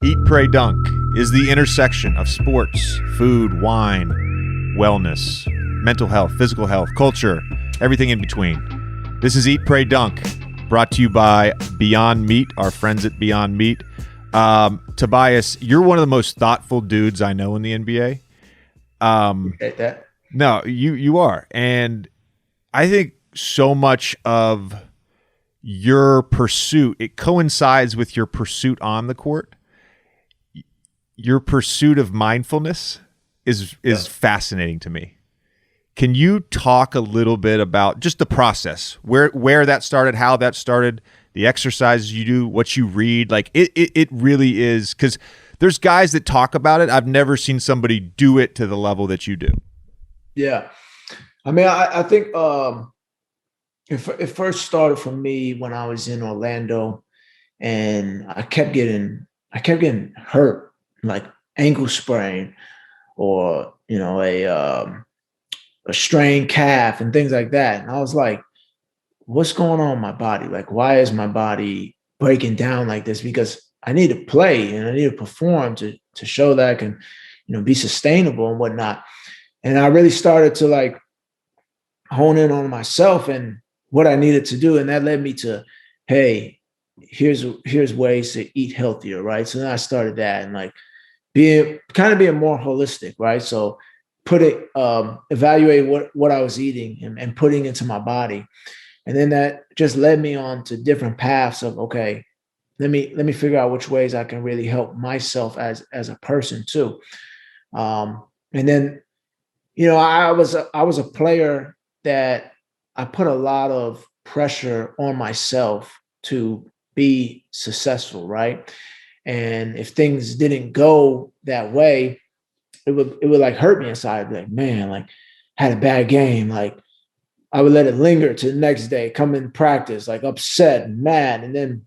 Eat, Pray, Dunk is the intersection of sports, food, wine, wellness, mental health, physical health, culture, everything in between. This is Eat, Pray, Dunk, brought to you by Beyond Meat, our friends at Beyond Meat. Tobias, you're one of the most thoughtful dudes I know in the NBA. Appreciate that. No, you are. And I think so much of your pursuit, it coincides with your pursuit on the court. Your pursuit of mindfulness is fascinating to me. Can you talk a little bit about just the process, where that started, how that started, the exercises you do, what you read? Like it really is, because there's guys that talk about it. I've never seen somebody do it to the level that you do. Yeah. I mean, I think it first started for me when I was in Orlando, and I kept getting hurt, like ankle sprain or, a strained calf and things like that. And I was like, what's going on in my body? Like, why is my body breaking down like this? Because I need to play and I need to perform to show that I can, be sustainable and whatnot. And I really started to like hone in on myself and what I needed to do. And that led me to, hey, here's ways to eat healthier, right? So then I started that and like being more holistic, right? So evaluate what I was eating and putting into my body. And then that just led me on to different paths of, okay, let me figure out which ways I can really help myself as a person too. And then, I was a player that I put a lot of pressure on myself to be successful, right? And if things didn't go that way, it would like hurt me inside. I'd be like, man, like had a bad game. Like I would let it linger to the next day, come in practice, like upset and mad. And then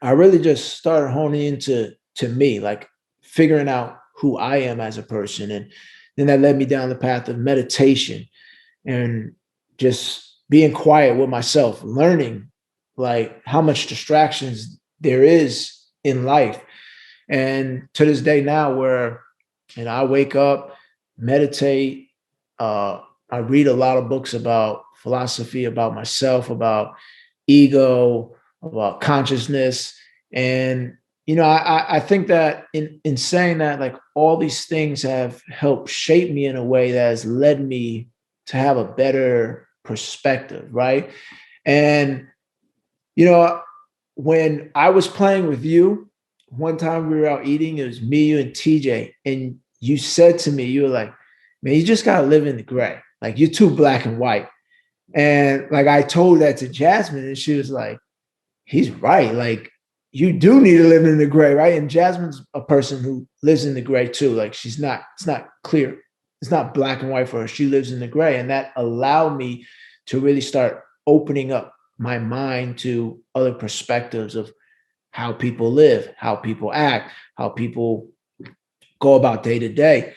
I really just started honing into me, like figuring out who I am as a person. And then that led me down the path of meditation and just being quiet with myself, learning like how much distractions there is in life. And to this day now where, I wake up, meditate, I read a lot of books about philosophy, about myself, about ego, about consciousness. And, I think that in saying that, like all these things have helped shape me in a way that has led me to have a better perspective, right? And, when I was playing with you, one time we were out eating, it was me, you, and TJ. And you said to me, you were like, man, you just got to live in the gray. Like you're too black and white. And like, I told that to Jasmine and she was like, he's right. Like you do need to live in the gray, right? And Jasmine's a person who lives in the gray too. Like it's not clear. It's not black and white for her. She lives in the gray. And that allowed me to really start opening up my mind to other perspectives of how people live, how people act, how people go about day to day.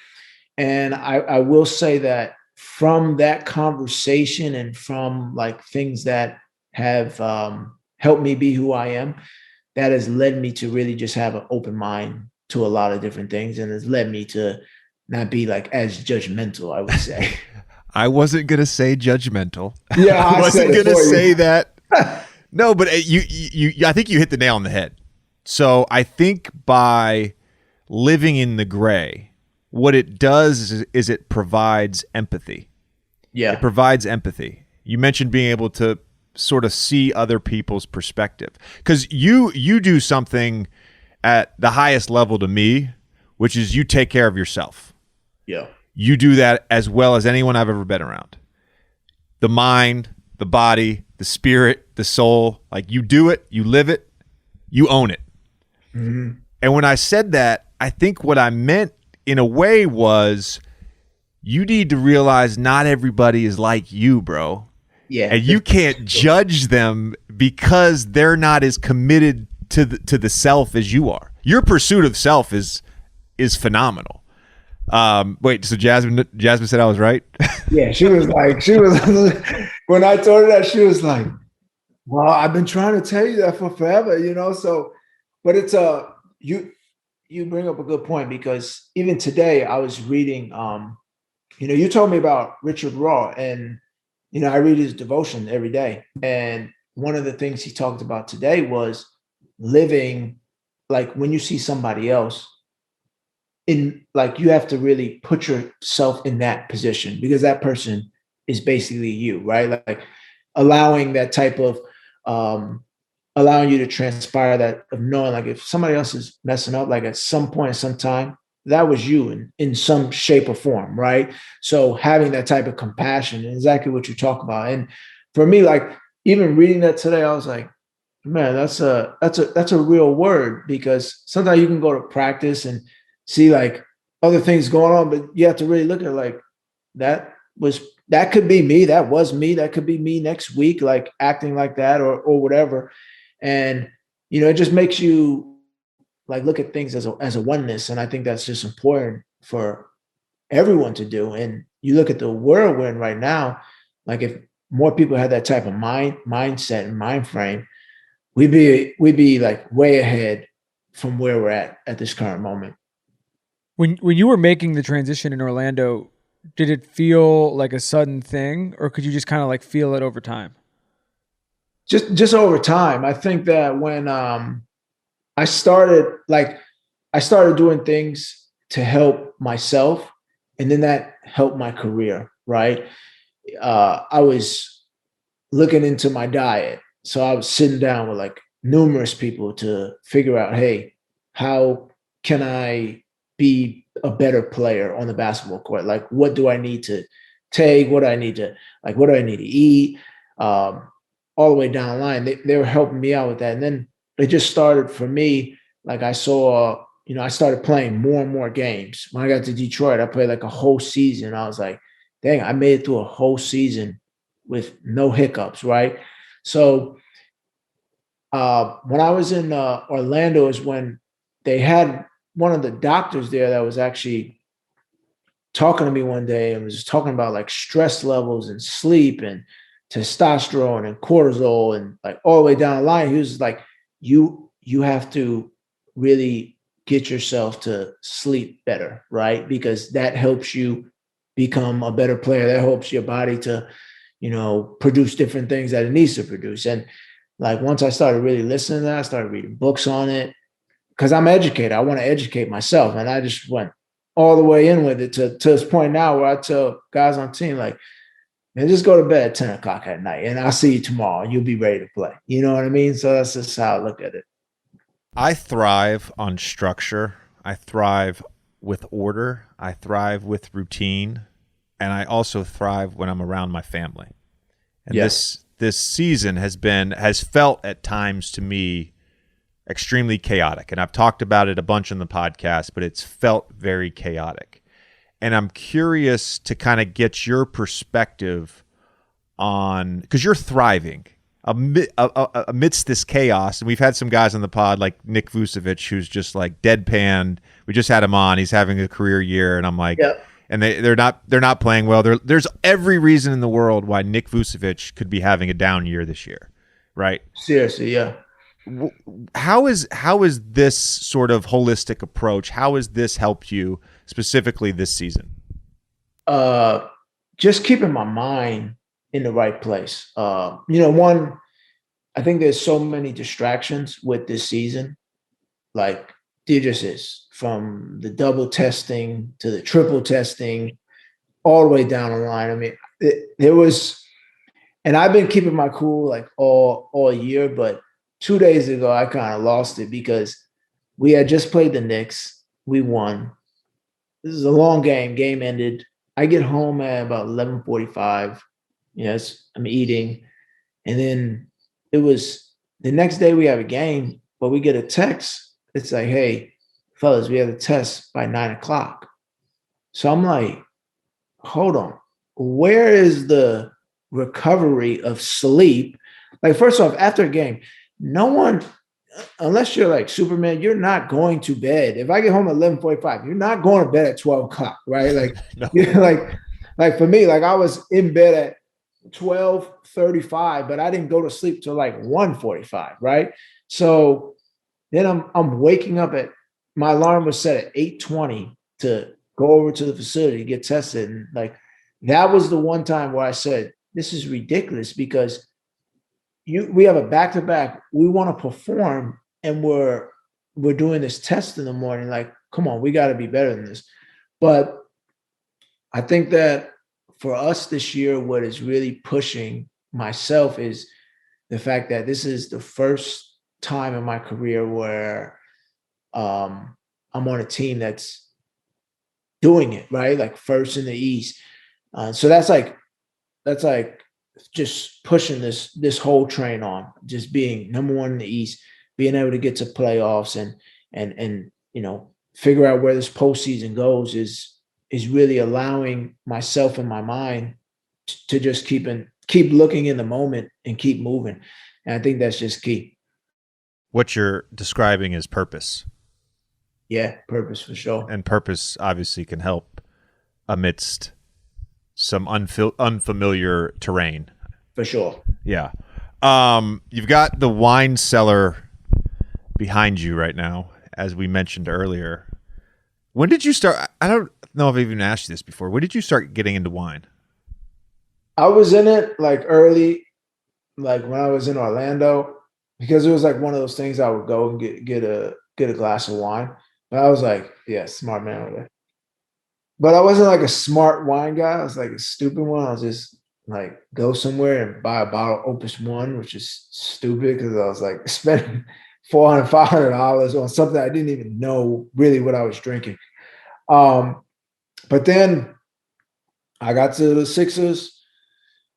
And I will say that from that conversation and from like things that have helped me be who I am, that has led me to really just have an open mind to a lot of different things and has led me to not be like as judgmental, I would say. I wasn't going to say judgmental. Yeah, I wasn't going to say that. No, but I think you hit the nail on the head. So I think by living in the gray, what it does is it provides empathy. Yeah. It provides empathy. You mentioned being able to sort of see other people's perspective, because you do something at the highest level to me, which is you take care of yourself. Yeah. You do that as well as anyone I've ever been around. The mind, the body, the spirit, the soul, like you do it, you live it, you own it. Mm-hmm. And when I said that, I think what I meant in a way was you need to realize not everybody is like you, bro. Yeah. And you can't judge them because they're not as committed to the self as you are. Your pursuit of self is phenomenal. Wait, so Jasmine said I was right? Yeah, she was when I told her that, she was like, well, I've been trying to tell you that for forever, so, but it's You bring up a good point, because even today I was reading, you told me about Richard Raw, and, I read his devotion every day. And one of the things he talked about today was living, like, when you see somebody else, in, like, you have to really put yourself in that position, because that person is basically you, right? Like, allowing that type of, um allowing you to transpire that, of knowing, like, if somebody else is messing up, like, at some point at some time, that was you in some shape or form, right? So having that type of compassion is exactly what you talk about. And for me, like, even reading that today, I was like, man, that's a real word, because sometimes you can go to practice and see, like, other things going on, but you have to really look at, like, that could be me, that was me, that could be me next week, like, acting like that, or whatever. And it just makes you, like, look at things as a oneness. And I think that's just important for everyone to do. And you look at the world we're in right now, like, if more people had that type of mindset and mind frame, we'd be like way ahead from where we're at this current moment. When you were making the transition in Orlando, did it feel like a sudden thing, or could you just kind of like feel it over time? Just over time. I think that when I started, like, I started doing things to help myself, and then that helped my career, right? I was looking into my diet. So I was sitting down with, like, numerous people to figure out, hey, how can I be a better player on the basketball court? Like, what do I need to take? What do I need to eat? Um, all the way down the line, they were helping me out with that. And then it just started for me. Like, I saw, I started playing more and more games. When I got to Detroit, I played like a whole season. I was like, dang, I made it through a whole season with no hiccups, right? So when I was in Orlando is when they had one of the doctors there that was actually talking to me one day, and was just talking about, like, stress levels and sleep and testosterone and cortisol, and, like, all the way down the line. He was like, you have to really get yourself to sleep better, right? Because that helps you become a better player. That helps your body to, produce different things that it needs to produce. And, like, once I started really listening to that, I started reading books on it, because I'm educated. I want to educate myself. And I just went all the way in with it to this point now where I tell guys on team, like, man, just go to bed at 10 o'clock at night, and I'll see you tomorrow. You'll be ready to play. You know what I mean? So that's just how I look at it. I thrive on structure. I thrive with order. I thrive with routine, and I also thrive when I'm around my family. And this season has felt at times to me extremely chaotic. And I've talked about it a bunch in the podcast, but it's felt very chaotic. And I'm curious to kind of get your perspective on, because you're thriving amidst this chaos. And we've had some guys on the pod like Nick Vucevic, who's just like deadpan. We just had him on. He's having a career year. And I'm like, and they're not playing well. There's every reason in the world why Nick Vucevic could be having a down year this year, right? Seriously, yeah. How is this sort of holistic approach? How has this helped you specifically this season? Just keeping my mind in the right place. One, I think there's so many distractions with this season. Like, there just is, from the double testing to the triple testing, all the way down the line. I mean, there was, and I've been keeping my cool, like, all year, but 2 days ago I kind of lost it, because we had just played the Knicks. We won. This is a long game. Game ended. I get home at about 11:45. Yes, I'm eating. And then it was the next day we have a game, but we get a text. It's like, hey, fellas, we have a test by 9 o'clock. So I'm like, hold on. Where is the recovery of sleep? Like, first off, after a game, no one, unless you're like Superman, you're not going to bed. If I get home at 11:45, you're not going to bed at 12 o'clock, right? Like, No. like for me, like, I was in bed at 12:35, but I didn't go to sleep till like 1:45, right? So then I'm waking up at my alarm was set at 8:20 to go over to the facility to get tested. And like, that was the one time where I said, this is ridiculous because we have a back-to-back. We want to perform and we're doing this test in the morning. Like, come on, we got to be better than this. But I think that for us this year, what is really pushing myself is the fact that this is the first time in my career where I'm on a team that's doing it, right? Like first in the East. So that's like just pushing this whole train on, just being number one in the East, being able to get to playoffs and you know, figure out where this postseason goes is really allowing myself and my mind to just keep looking in the moment and keep moving. And I think that's just key. What you're describing is purpose. Yeah, purpose for sure. And purpose obviously can help amidst some unfamiliar terrain. For sure. Yeah. You've got the wine cellar behind you right now, as we mentioned earlier. When did you start? I don't know if I've even asked you this before. When did you start getting into wine? I was in it like early, like when I was in Orlando, because it was like one of those things I would go and get a glass of wine. But I was like, yeah, smart man over there. But I wasn't like a smart wine guy. I was like a stupid one. I was just like go somewhere and buy a bottle of Opus One, which is stupid because I was like spending $400, $500 on something I didn't even know really what I was drinking. But then I got to the Sixers.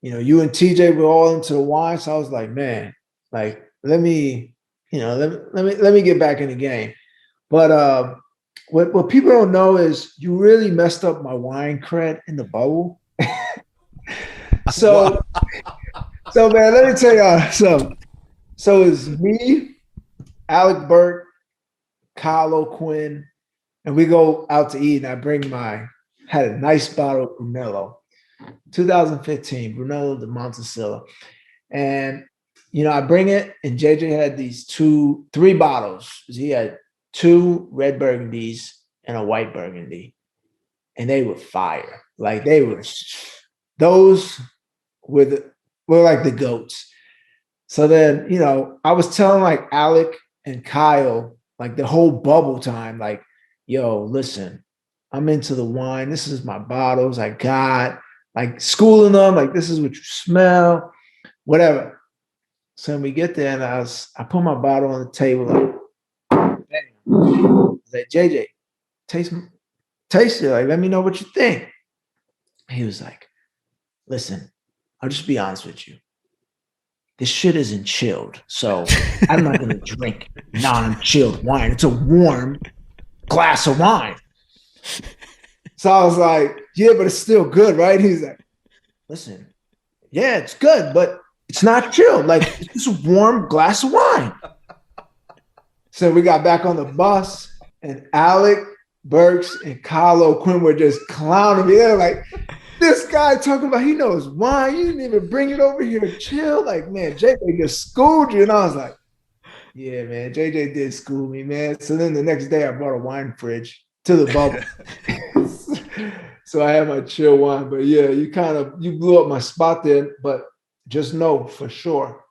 You know, you and TJ were all into the wine, so I was like, man, like let me get back in the game. But what people don't know is you really messed up my wine cred in the bubble. So man, let me tell y'all. So it's me, Alec Burke, Kyle O'Quinn, and we go out to eat. And I had a nice bottle of Brunello, 2015 Brunello de Montecillo, and you know I bring it, and JJ had these 3 bottles. He had 2 red burgundies and a white burgundy, and they were fire. Like those were like the goats. So then, you know, I was telling like Alec and Kyle, like the whole bubble time, like, yo, listen, I'm into the wine. This is my bottles I got, like schooling them, like this is what you smell, whatever. So when we get there, and I put my bottle on the table, like, I was like, JJ, taste it. Like, let me know what you think. He was like, listen, I'll just be honest with you. This shit isn't chilled. So I'm not going to drink non-chilled wine. It's a warm glass of wine. So I was like, yeah, but it's still good, right? He's like, listen, yeah, it's good, but it's not chilled. Like, it's just a warm glass of wine. So we got back on the bus, and Alec Burks and Kyle O'Quinn were just clowning me. They're like, this guy talking about he knows wine. You didn't even bring it over here to chill. Like, man, JJ just schooled you. And I was like, yeah, man, JJ did school me, man. So then the next day I brought a wine fridge to the bubble. So I had my chill wine. But yeah, you blew up my spot there. But just know for sure,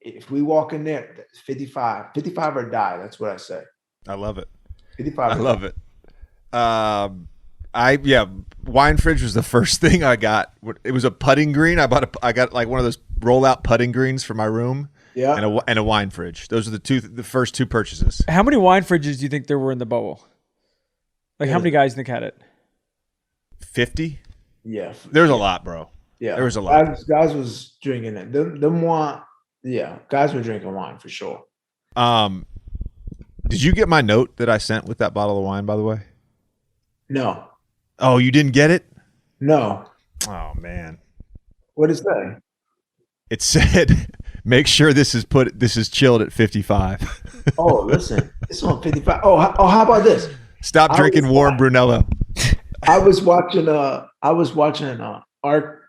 if we walk in there, 55 or die. That's what I say. I love it. 55. I love it. Wine fridge was the first thing I got. It was a putting green. I got like one of those rollout putting greens for my room. Yeah, and a wine fridge. Those are the first 2 purchases. How many wine fridges do you think there were in the bubble? Like, how many guys think had it? 50. Yeah, there's a lot, bro. Yeah, there was a lot. Guys was drinking it. Guys were drinking wine for sure. Did you get my note that I sent with that bottle of wine, by the way? No. Oh, you didn't get it? No. Oh, man. What did it say? It said, make sure this is chilled at 55. Oh, listen. It's on 55. Oh, how about this? Stop drinking warm Brunello. I was watching Art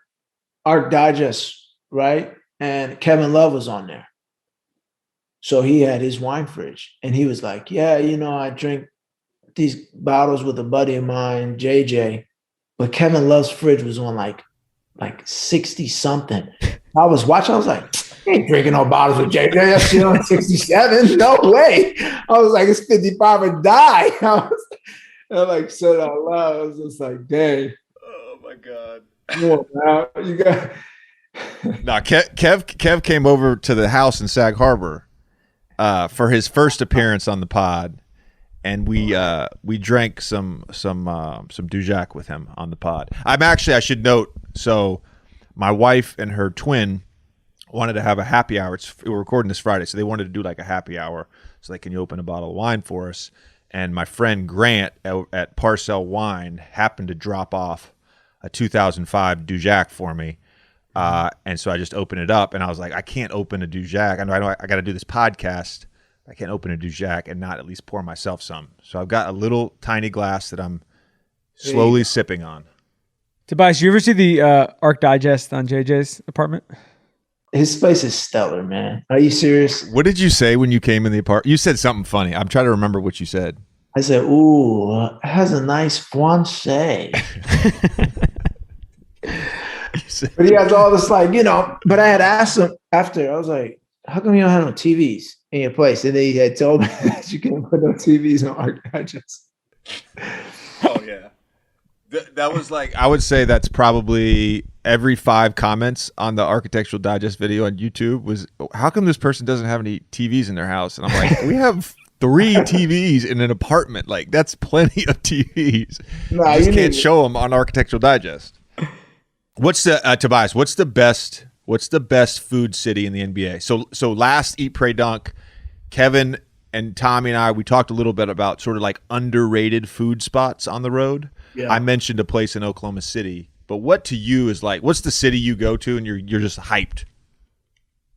Digest, right? And Kevin Love was on there. So he had his wine fridge, and he was like, yeah, you know, I drink these bottles with a buddy of mine, JJ, but Kevin Love's fridge was on like 60 something. I was watching, I was like, I ain't drinking no bottles with JJ. That shit on 67. No way. I was like, it's 55 or die. I like said out loud. I was just like, dang. Oh my God. Come on, man. You got No, Kev came over to the house in Sag Harbor for his first appearance on the pod, and we drank some Dujac with him on the pod. I should note, so my wife and her twin wanted to have a happy hour. We're recording this Friday, so they wanted to do like a happy hour. So like, can you open a bottle of wine for us? And my friend Grant at Parcel Wine happened to drop off a 2005 Dujac for me. And so I just opened it up, and I was like, I can't open a Dujac. I know I got to do this podcast. I can't open a Dujac and not at least pour myself some. So I've got a little tiny glass that I'm slowly sipping on. Tobias, you ever see the Arc Digest on JJ's apartment? his place is stellar, man. Are you serious? What did you say when you came in the apartment? You said something funny. I'm trying to remember what you said. I said, ooh, it has a nice fiancé. But he has all this, like, you know, but I had asked him after, I was like, how come you don't have no TVs in your place? And then he had told me that you can't put no TVs on Arc Digest. Oh, yeah. That was like, I would say that's probably every 5 comments on the Architectural Digest video on YouTube was, how come this person doesn't have any TVs in their house? And I'm like, we have 3 TVs in an apartment. Like, that's plenty of TVs. Nah, you just can't show them on Architectural Digest. What's the Tobias? What's the best food city in the NBA? So last Eat Pray Dunk, Kevin and Tommy and I, we talked a little bit about sort of like underrated food spots on the road. Yeah. I mentioned a place in Oklahoma City, but what to you is like, what's the city you go to and you're just hyped?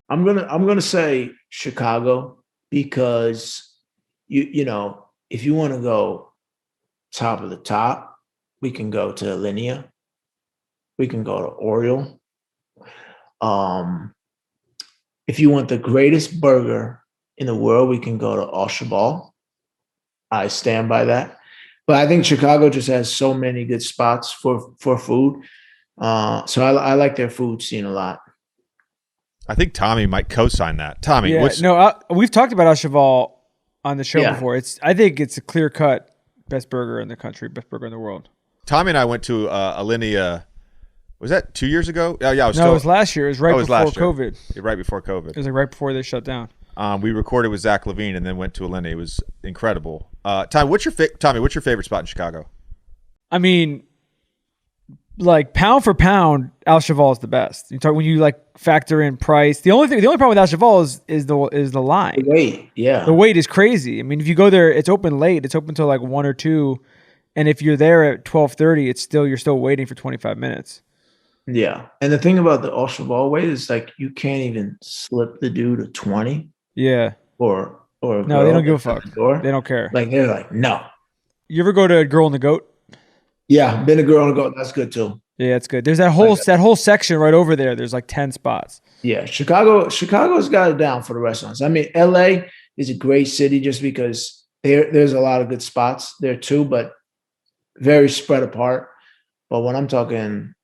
I'm gonna say Chicago, because you know, if you want to go top of the top, we can go to Alinea. We can go to Oriole. If you want the greatest burger in the world, we can go to Oshabal. I stand by that. But I think Chicago just has so many good spots for food. So I like their food scene a lot. I think Tommy might co-sign that. Tommy, we've talked about Oshabal on the show before. I think it's a clear-cut best burger in the country, best burger in the world. Tommy and I went to Alinea. Was that 2 years ago? Oh, yeah. It was last year. It was right before COVID. Yeah, right before COVID. It was like right before they shut down. We recorded with Zach Levine and then went to Alinea. It was incredible. Tommy, what's your favorite spot in Chicago? I mean, like pound for pound, Al Cheval is the best. You talk when you like factor in price. The only problem with Al Cheval is the line. The wait, yeah. The wait is crazy. I mean, if you go there, it's open late. It's open till like 1 or 2, and if you're there at 12:30, you're still waiting for 25 minutes. Yeah, and the thing about the Oshabal wait is like you can't even slip the dude a 20. Yeah. Or no, they don't give a fuck. They don't care. Like they're like, no. You ever go to Girl and the Goat? Yeah, been a Girl and the Goat. That's good too. Yeah, it's good. There's that whole section right over there. There's like 10 spots. Yeah, Chicago's got it down for the restaurants. I mean, LA is a great city just because there's a lot of good spots there too, but very spread apart. But when I'm talking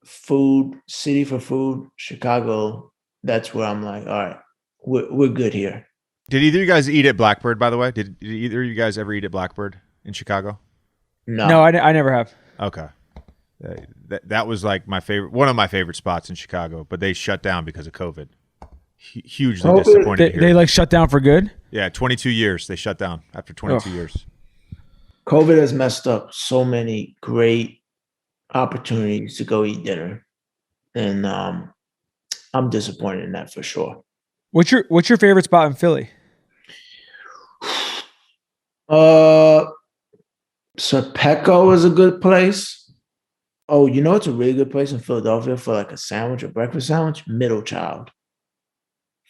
food, city for food, Chicago, that's where I'm like, all right, we're good here. Did either of you guys eat at Blackbird, by the way? Did either of you guys ever eat at Blackbird in Chicago? No, I never have. Okay. That was like one of my favorite spots in Chicago, but they shut down because of COVID. Hugely disappointed. They like shut down for good? Yeah, 22 years. They shut down after 22 years. COVID has messed up so many great opportunities to go eat dinner, and I'm disappointed in that for sure. What's your favorite spot in Philly? Serpeco is a good place. Oh, you know it's a really good place in Philadelphia for like a sandwich, a breakfast sandwich? Middle Child.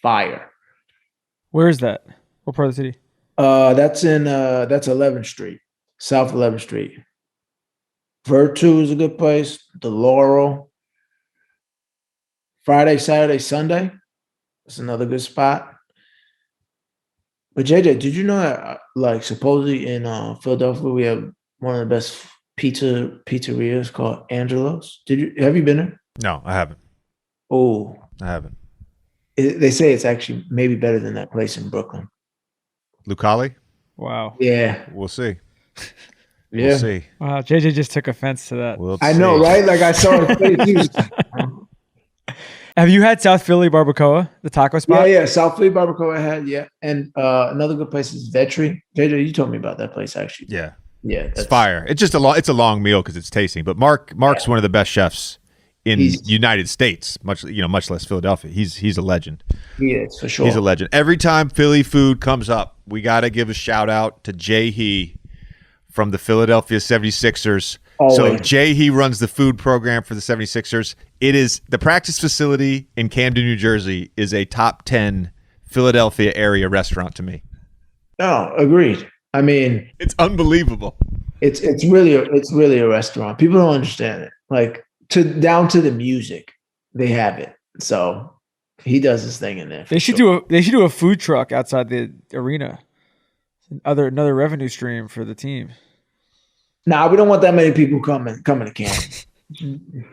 Fire. Where is that? What part of the city? That's 11th Street, South 11th Street. Virtu is a good place. The Laurel. Friday, Saturday, Sunday. That's another good spot. But JJ, did you know that like supposedly in Philadelphia we have one of the best pizzerias called Angelo's? Have you been there? No, I haven't. Oh, I haven't. they say it's actually maybe better than that place in Brooklyn. Lucali? Wow. Yeah. We'll see. Yeah. We'll see. Wow. JJ just took offense to that. We'll I know, see. right? Like I saw his face. He was, Have you had South Philly Barbacoa, the taco spot? yeah. South Philly Barbacoa I had, yeah. And another good place is Vetri. JJ, you told me about that place actually. Yeah. Yeah. It's fire. It's just a long meal because it's tasting. But Mark's one of the best chefs in United States, much less Philadelphia. He's a legend. He is, for sure. He's a legend. Every time Philly food comes up, we got to give a shout out to Jay He from the Philadelphia 76ers. Always. So Jay He runs the food program for the 76ers. It is the practice facility in Camden, New Jersey is a top 10 Philadelphia area restaurant to me. No, agreed. I mean, it's unbelievable. It's really a restaurant. People don't understand it. Like down to the music, they have it. So he does his thing in there. They should do a food truck outside the arena. Another revenue stream for the team. Nah, we don't want that many people coming to Camden.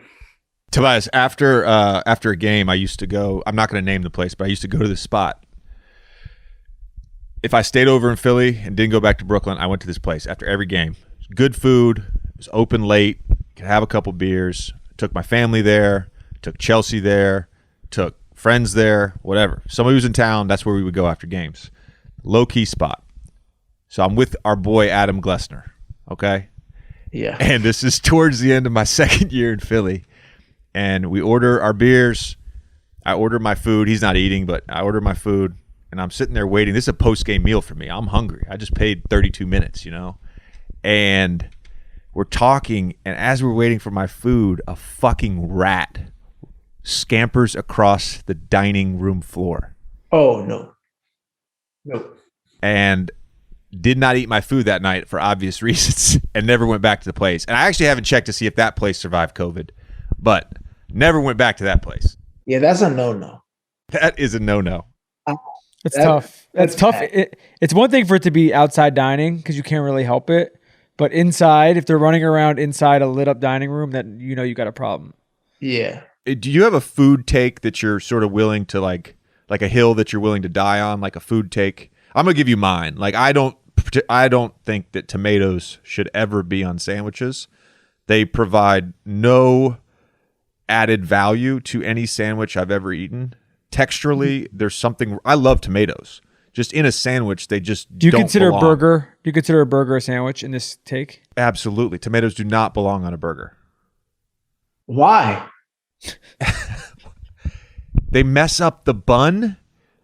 Tobias, after a game, I used to go. I'm not going to name the place, but I used to go to this spot. If I stayed over in Philly and didn't go back to Brooklyn, I went to this place after every game. Good food. It was open late. Could have a couple beers. Took my family there. Took Chelsea there. Took friends there. Whatever. Somebody was in town. That's where we would go after games. Lowkey Spot. So I'm with our boy Adam Glessner. Okay. Yeah. And this is towards the end of my second year in Philly. And we order our beers. I order my food. He's not eating, but I order my food. And I'm sitting there waiting. This is a post-game meal for me. I'm hungry. I just paid 32 minutes, And we're talking, and as we're waiting for my food, a fucking rat scampers across the dining room floor. Oh, no. Nope. And did not eat my food that night for obvious reasons and never went back to the place. And I actually haven't checked to see if that place survived COVID, but never went back to that place. Yeah, that's a no-no. That is a no-no. It's tough. That's tough. It's one thing for it to be outside dining because you can't really help it. But inside, if they're running around inside a lit up dining room, then you got a problem. Yeah. Do you have a food take that you're sort of willing to like a hill that you're willing to die on, like a food take? I'm gonna give you mine. Like I don't think that tomatoes should ever be on sandwiches. They provide no added value to any sandwich I've ever eaten. Texturally, there's something. I love tomatoes. Just in a sandwich, they just do you don't consider belong. a burger? Do you consider a burger a sandwich in this take? Absolutely, tomatoes do not belong on a burger. Why? They mess up the bun.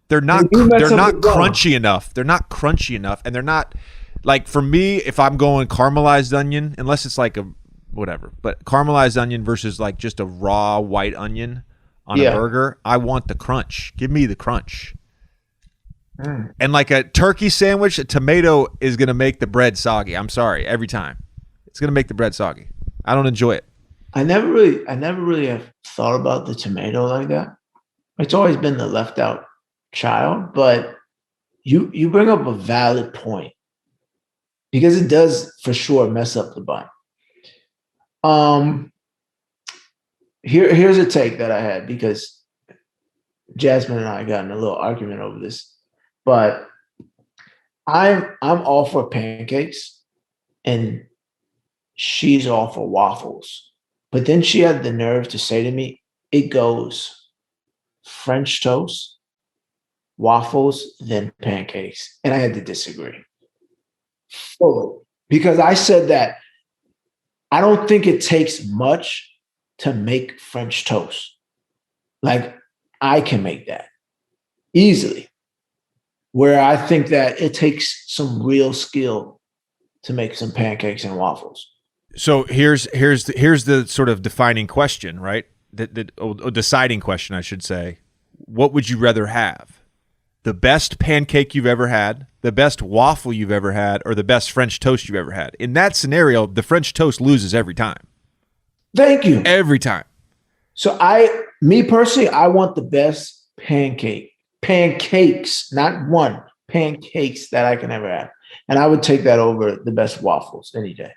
They're not crunchy enough. They're not crunchy enough, and they're not like for me. If I'm going caramelized onion, unless it's like a whatever, but caramelized onion versus like just a raw white onion on a burger, I want the crunch. Give me the crunch. And like a turkey sandwich, a tomato is going to make the bread soggy. I'm sorry, every time. It's going to make the bread soggy. I don't enjoy it. I never really have thought about the tomato like that. It's always been the left out child, but you bring up a valid point because it does for sure mess up the bun. Here's a take that I had because Jasmine and I got in a little argument over this, but I'm all for pancakes and she's all for waffles. But then she had the nerve to say to me, it goes French toast, waffles, then pancakes. And I had to disagree fully because I said that I don't think it takes much to make French toast. Like I can make that easily. Where I think that it takes some real skill to make some pancakes and waffles. So here's the sort of defining question, right? The deciding question, I should say. What would you rather have? The best pancake you've ever had, the best waffle you've ever had, or the best French toast you've ever had? In that scenario, the French toast loses every time. Thank you. Every time. So me personally, I want the best pancakes, not one, pancakes that I can ever have. And I would take that over the best waffles any day.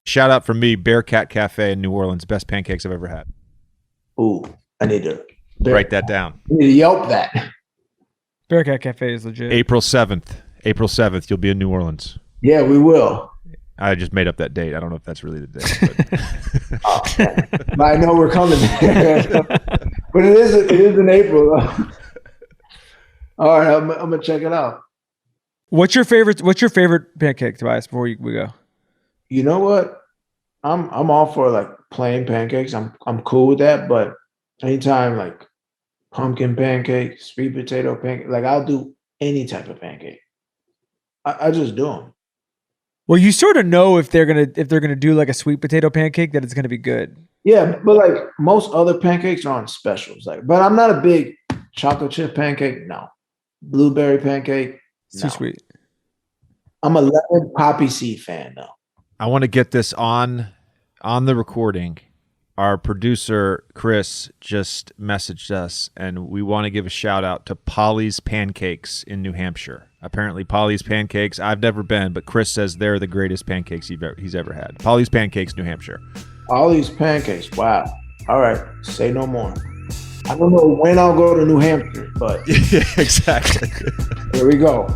Shout out from me, Bearcat Cafe in New Orleans. Best pancakes I've ever had. Ooh, I need to write that down. I need to Yelp that. Bearcat Cafe is legit. April 7th, you'll be in New Orleans. Yeah, we will. I just made up that date. I don't know if that's really the date. But, but I know we're coming there. But it is in April, though. All right, I'm gonna check it out. What's your favorite pancake, Tobias, before we go? You know what? I'm all for like plain pancakes. I'm cool with that, but anytime like pumpkin pancake, sweet potato pancake, like I'll do any type of pancake. I just do them. Well, you sort of know if they're gonna do like a sweet potato pancake that it's gonna be good. Yeah, but like most other pancakes are on specials. Like, but I'm not a big chocolate chip pancake. No, blueberry pancake. Too sweet. I'm a lemon poppy seed fan though. I want to get this on the recording. Our producer Chris just messaged us, and we want to give a shout out to Polly's Pancakes in New Hampshire. Apparently, Polly's Pancakes. I've never been, but Chris says they're the greatest pancakes he's ever had. Polly's Pancakes, New Hampshire. Polly's Pancakes. Wow. All right. Say no more. I don't know when I'll go to New Hampshire, but yeah, exactly. Here we go.